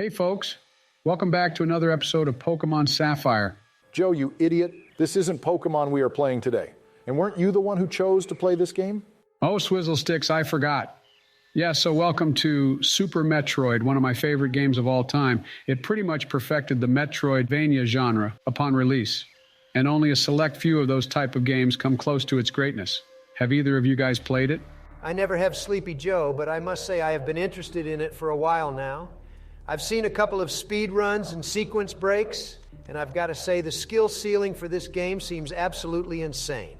Hey folks, welcome back to another episode of Pokemon Sapphire. Joe, you idiot. This isn't Pokemon we are playing today. And weren't you the one who chose to play this game? Oh, Swizzle Sticks, I forgot. Yeah, so welcome to Super Metroid, one of my favorite games of all time. It pretty much perfected the Metroidvania genre upon release. And only a select few of those type of games come close to its greatness. Have either of you guys played it? I never have Sleepy Joe, but I must say I have been interested in it for a while now. I've seen a couple of speed runs and sequence breaks, and I've got to say the skill ceiling for this game seems absolutely insane.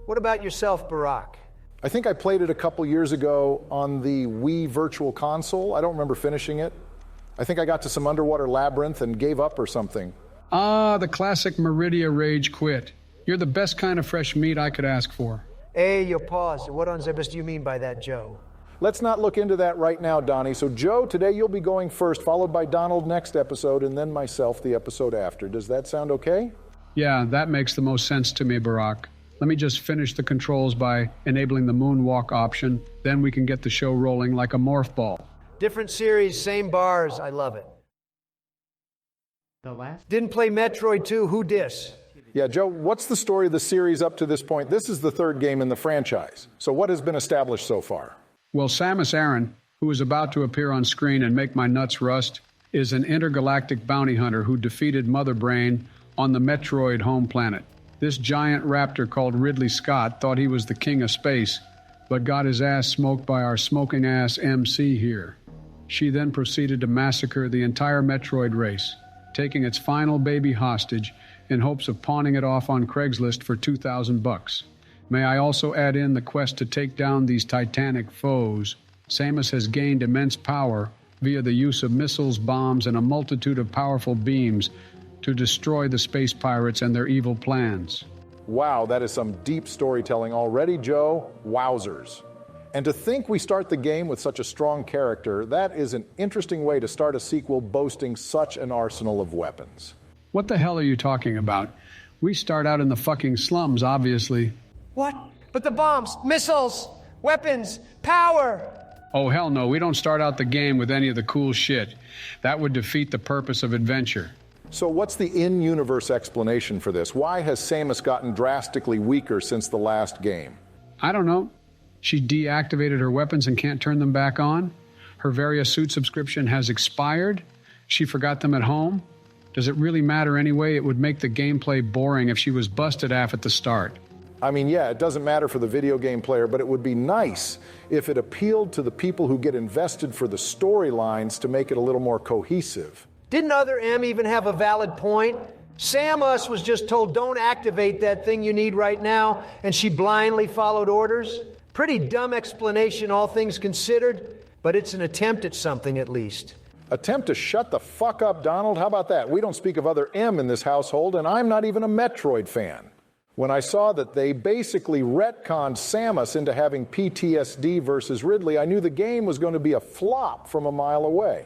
What about yourself, Barack? I think I played it a couple years ago on the Wii Virtual Console. I don't remember finishing it. I think I got to some underwater labyrinth and gave up or something. Ah, the classic Meridia rage quit. You're the best kind of fresh meat I could ask for. Hey, you pause. What on Zebus do you mean by that, Joe? Let's not look into that right now, Donnie. So, Joe, today you'll be going first, followed by Donald next episode, and then myself the episode after. Does that sound okay? Yeah, that makes the most sense to me, Barack. Let me just finish the controls by enabling the moonwalk option. Then we can get the show rolling like a morph ball. Different series, same bars. I love it. Didn't play Metroid 2. Who dis? Yeah, Joe, what's the story of the series up to this point? This is the third game in the franchise. So what has been established so far? Well, Samus Aran, who is about to appear on screen and make my nuts rust, is an intergalactic bounty hunter who defeated Mother Brain on the Metroid home planet. This giant raptor called Ridley Scott thought he was the king of space, but got his ass smoked by our smoking ass MC here. She then proceeded to massacre the entire Metroid race, taking its final baby hostage in hopes of pawning it off on Craigslist for $2,000. May I also add in the quest to take down these titanic foes. Samus has gained immense power via the use of missiles, bombs, and a multitude of powerful beams to destroy the space pirates and their evil plans. Wow, that is some deep storytelling already, Joe. Wowzers. And to think we start the game with such a strong character, that is an interesting way to start a sequel boasting such an arsenal of weapons. What the hell are you talking about? We start out in the fucking slums, obviously. What? But the bombs, missiles, weapons, power! Oh, hell no, we don't start out the game with any of the cool shit. That would defeat the purpose of adventure. So what's the in-universe explanation for this? Why has Samus gotten drastically weaker since the last game? I don't know. She deactivated her weapons and can't turn them back on. Her various suit subscription has expired. She forgot them at home. Does it really matter anyway? It would make the gameplay boring if she was busted at the start. I mean, yeah, it doesn't matter for the video game player, but it would be nice if it appealed to the people who get invested for the storylines to make it a little more cohesive. Didn't Other M even have a valid point? Samus was just told, don't activate that thing you need right now, and she blindly followed orders? Pretty dumb explanation, all things considered, but it's an attempt at something at least. Attempt to shut the fuck up, Donald? How about that? We don't speak of Other M in this household, and I'm not even a Metroid fan. When I saw that they basically retconned Samus into having PTSD versus Ridley, I knew the game was going to be a flop from a mile away.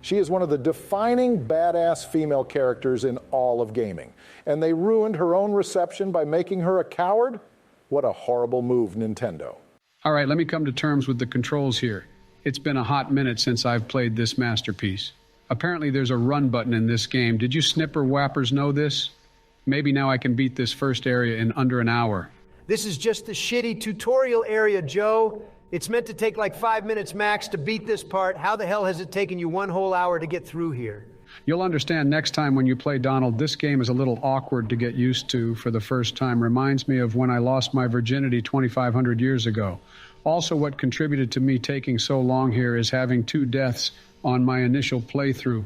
She is one of the defining badass female characters in all of gaming. And they ruined her own reception by making her a coward? What a horrible move, Nintendo. All right, let me come to terms with the controls here. It's been a hot minute since I've played this masterpiece. Apparently there's a run button in this game. Did you snipper whappers know this? Maybe now I can beat this first area in under an hour. This is just the shitty tutorial area, Joe. It's meant to take like 5 minutes max to beat this part. How the hell has it taken you 1 whole hour to get through here? You'll understand next time when you play Donald, this game is a little awkward to get used to for the first time. Reminds me of when I lost my virginity 2,500 years ago. Also, what contributed to me taking so long here is having 2 deaths on my initial playthrough.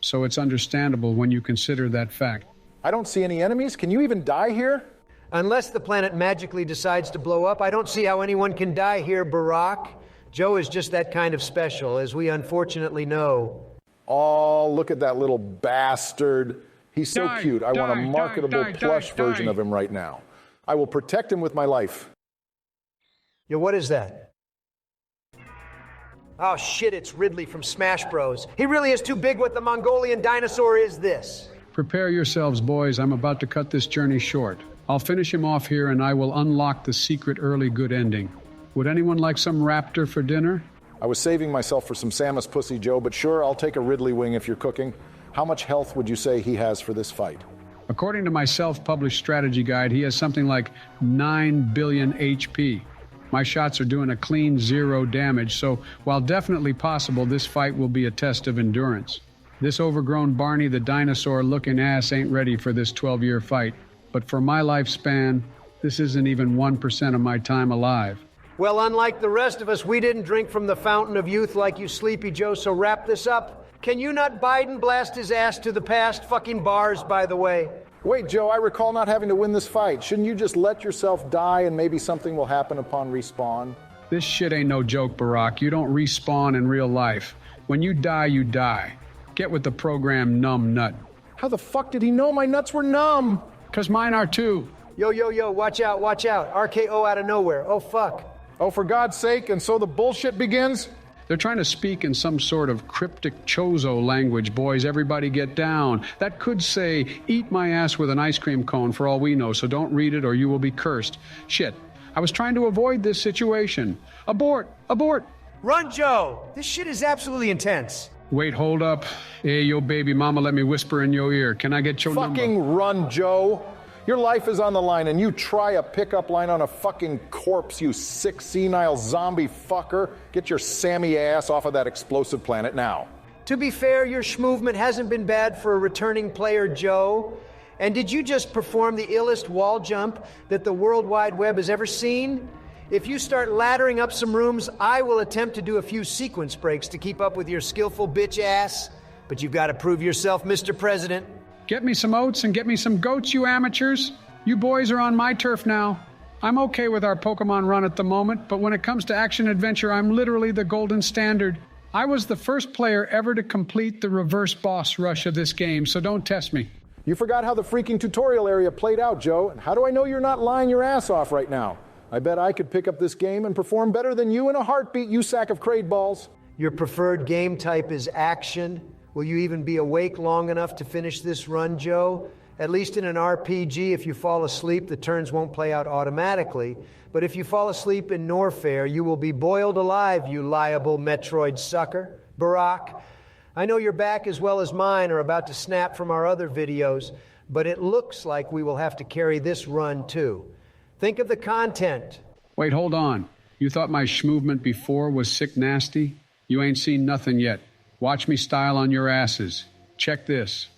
So it's understandable when you consider that fact. I don't see any enemies. Can you even die here? Unless the planet magically decides to blow up, I don't see how anyone can die here, Barack. Joe is just that kind of special, as we unfortunately know. Oh, look at that little bastard. He's so cute. I want a marketable plush version of him right now. I will protect him with my life. Yo, what is that? Oh, shit, it's Ridley from Smash Bros. He really is too big. What the Mongolian dinosaur is this? Prepare yourselves, boys. I'm about to cut this journey short. I'll finish him off here, and I will unlock the secret early good ending. Would anyone like some raptor for dinner? I was saving myself for some Samus pussy, Joe, but sure, I'll take a Ridley wing if you're cooking. How much health would you say he has for this fight? According to my self-published strategy guide, he has something like 9 billion HP. My shots are doing a clean 0 damage, so while definitely possible, this fight will be a test of endurance. This overgrown Barney the dinosaur-looking ass ain't ready for this 12-year fight. But for my lifespan, this isn't even 1% of my time alive. Well, unlike the rest of us, we didn't drink from the fountain of youth like you, Sleepy Joe, so wrap this up. Can you not Biden blast his ass to the past? Fucking bars, by the way. Wait, Joe, I recall not having to win this fight. Shouldn't you just let yourself die and maybe something will happen upon respawn? This shit ain't no joke, Barack. You don't respawn in real life. When you die, you die. Get with the program, numb nut. How the fuck did he know my nuts were numb? 'Cause mine are too. Yo, watch out, watch out. RKO out of nowhere. Oh, fuck. Oh, for God's sake, and so the bullshit begins? They're trying to speak in some sort of cryptic Chozo language. Boys, everybody get down. That could say, eat my ass with an ice cream cone for all we know, so don't read it or you will be cursed. Shit. I was trying to avoid this situation. Abort! Abort! Run, Joe! This shit is absolutely intense. Wait, hold up. Hey, yo, baby mama, let me whisper in your ear. Can I get your number? Fucking run, Joe. Your life is on the line, and you try a pickup line on a fucking corpse, you sick, senile zombie fucker. Get your Sammy ass off of that explosive planet now. To be fair, your schmovement hasn't been bad for a returning player, Joe. And did you just perform the illest wall jump that the World Wide Web has ever seen? If you start laddering up some rooms, I will attempt to do a few sequence breaks to keep up with your skillful bitch ass. But you've got to prove yourself, Mr. President. Get me some oats and get me some goats, you amateurs. You boys are on my turf now. I'm okay with our Pokemon run at the moment, but when it comes to action-adventure, I'm literally the golden standard. I was the first player ever to complete the reverse boss rush of this game, so don't test me. You forgot how the freaking tutorial area played out, Joe. And how do I know you're not lying your ass off right now? I bet I could pick up this game and perform better than you in a heartbeat, you sack of Kraid balls. Your preferred game type is action. Will you even be awake long enough to finish this run, Joe? At least in an RPG, if you fall asleep, the turns won't play out automatically. But if you fall asleep in Norfair, you will be boiled alive, you liable Metroid sucker. Barack, I know your back as well as mine are about to snap from our other videos, but it looks like we will have to carry this run too. Think of the content. Wait, hold on. You thought my schmovement before was sick nasty? You ain't seen nothing yet. Watch me style on your asses. Check this.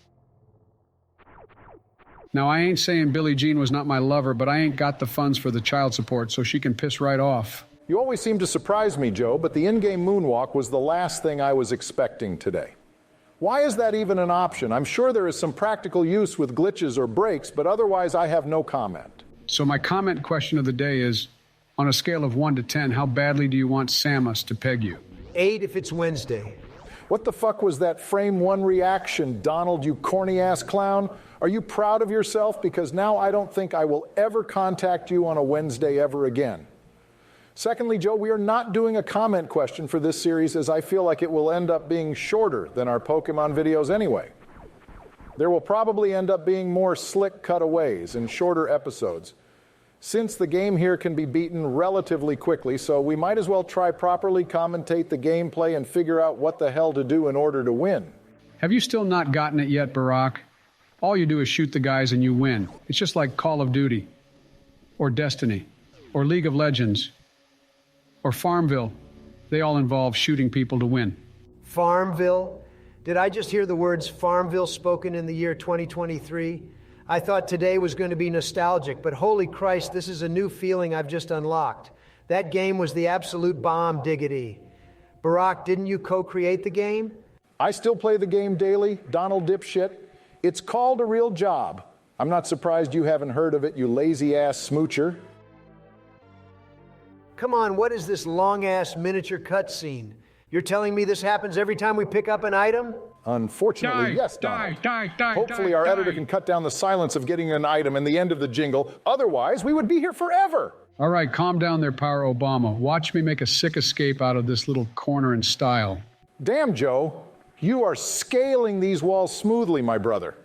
Now, I ain't saying Billie Jean was not my lover, but I ain't got the funds for the child support, so she can piss right off. You always seem to surprise me, Joe, but the in-game moonwalk was the last thing I was expecting today. Why is that even an option? I'm sure there is some practical use with glitches or breaks, but otherwise I have no comment. So my comment question of the day is, on a scale of 1 to 10, how badly do you want Samus to peg you? 8 if it's Wednesday. What the fuck was that frame one reaction, Donald, you corny-ass clown? Are you proud of yourself? Because now I don't think I will ever contact you on a Wednesday ever again. Secondly, Joe, we are not doing a comment question for this series as I feel like it will end up being shorter than our Pokemon videos anyway. There will probably end up being more slick cutaways and shorter episodes, since the game here can be beaten relatively quickly, so we might as well try properly commentate the gameplay and figure out what the hell to do in order to win. Have you still not gotten it yet, Barack? All you do is shoot the guys and you win. It's just like Call of Duty, or Destiny, or League of Legends, or Farmville. They all involve shooting people to win. Farmville? Did I just hear the words Farmville spoken in the year 2023? I thought today was going to be nostalgic, but holy Christ, this is a new feeling I've just unlocked. That game was the absolute bomb, diggity. Barack, didn't you co-create the game? I still play the game daily, Donald dipshit. It's called a real job. I'm not surprised you haven't heard of it, you lazy-ass smoocher. Come on, what is this long-ass miniature cutscene? You're telling me this happens every time we pick up an item? Unfortunately, yes, Donald. Hopefully our editor can cut down the silence of getting an item and the end of the jingle. Otherwise, we would be here forever. All right, calm down there, Power Obama. Watch me make a sick escape out of this little corner in style. Damn, Joe. You are scaling these walls smoothly, my brother.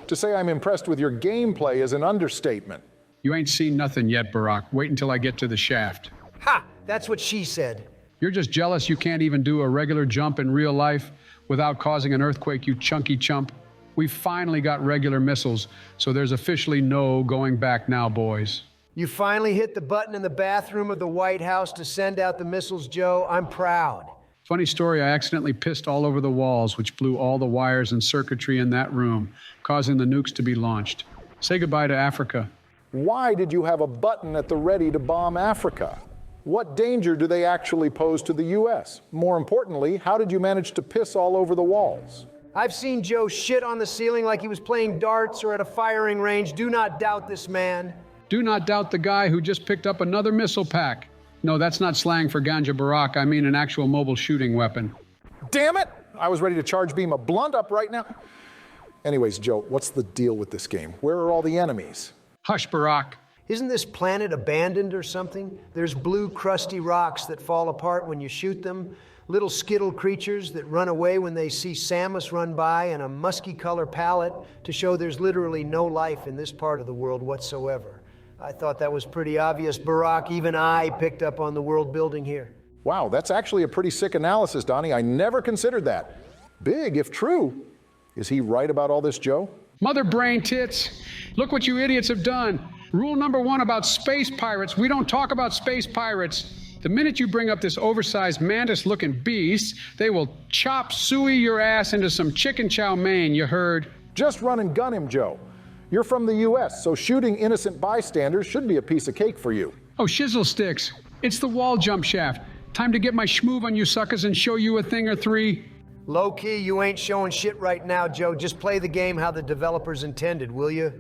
To say I'm impressed with your gameplay is an understatement. You ain't seen nothing yet, Barack. Wait until I get to the shaft. Ha! That's what she said. You're just jealous you can't even do a regular jump in real life without causing an earthquake, you chunky chump. We finally got regular missiles, so there's officially no going back now, boys. You finally hit the button in the bathroom of the White House to send out the missiles, Joe. I'm proud. Funny story, I accidentally pissed all over the walls, which blew all the wires and circuitry in that room, causing the nukes to be launched. Say goodbye to Africa. Why did you have a button at the ready to bomb Africa? What danger do they actually pose to the U.S.? More importantly, how did you manage to piss all over the walls? I've seen Joe shit on the ceiling like he was playing darts or at a firing range. Do not doubt this man. Do not doubt the guy who just picked up another missile pack. No, that's not slang for ganja Barack. I mean an actual mobile shooting weapon. Damn it! I was ready to charge beam a blunt up right now. Anyways, Joe, what's the deal with this game? Where are all the enemies? Hush, Barack. Isn't this planet abandoned or something? There's blue, crusty rocks that fall apart when you shoot them, little skittle creatures that run away when they see Samus run by, and a musky color palette to show there's literally no life in this part of the world whatsoever. I thought that was pretty obvious, Barack. Even I picked up on the world building here. Wow, that's actually a pretty sick analysis, Donnie. I never considered that. Big, if true. Is he right about all this, Joe? Mother brain tits. Look what you idiots have done. Rule number 1 about space pirates, we don't talk about space pirates. The minute you bring up this oversized mantis-looking beast, they will chop suey your ass into some chicken chow mein, you heard? Just run and gun him, Joe. You're from the U.S., so shooting innocent bystanders should be a piece of cake for you. Oh, shizzle sticks. It's the wall jump shaft. Time to get my schmoove on you suckers and show you a thing or three. Low-key, you ain't showing shit right now, Joe. Just play the game how the developers intended, will you?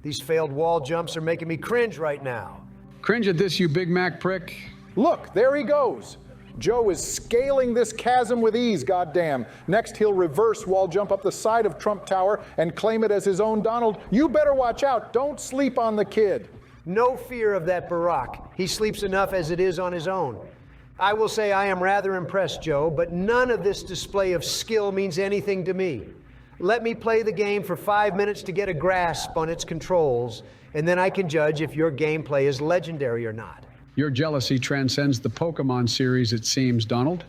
These failed wall jumps are making me cringe right now. Cringe at this, you Big Mac prick. Look, there he goes. Joe is scaling this chasm with ease, goddamn. Next, he'll reverse wall jump up the side of Trump Tower and claim it as his own Donald. You better watch out. Don't sleep on the kid. No fear of that Barack. He sleeps enough as it is on his own. I will say I am rather impressed, Joe, but none of this display of skill means anything to me. Let me play the game for 5 minutes to get a grasp on its controls, and then I can judge if your gameplay is legendary or not. Your jealousy transcends the Pokemon series, it seems, Donald.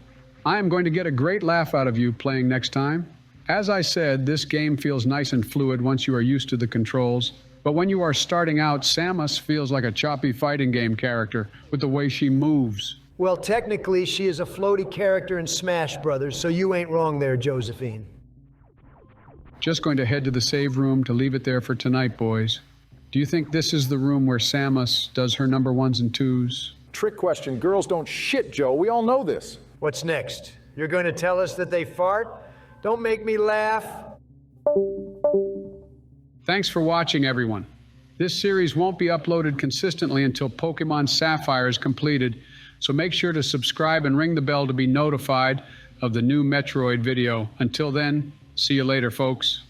I am going to get a great laugh out of you playing next time. As I said, this game feels nice and fluid once you are used to the controls. But when you are starting out, Samus feels like a choppy fighting game character with the way she moves. Well, technically, she is a floaty character in Smash Brothers, so you ain't wrong there, Josephine. Just going to head to the save room to leave it there for tonight, boys. Do you think this is the room where Samus does her number 1s and 2s? Trick question. Girls don't shit, Joe. We all know this. What's next? You're going to tell us that they fart? Don't make me laugh. Thanks for watching, everyone. This series won't be uploaded consistently until Pokemon Sapphire is completed, so make sure to subscribe and ring the bell to be notified of the new Metroid video. Until then, see you later, folks.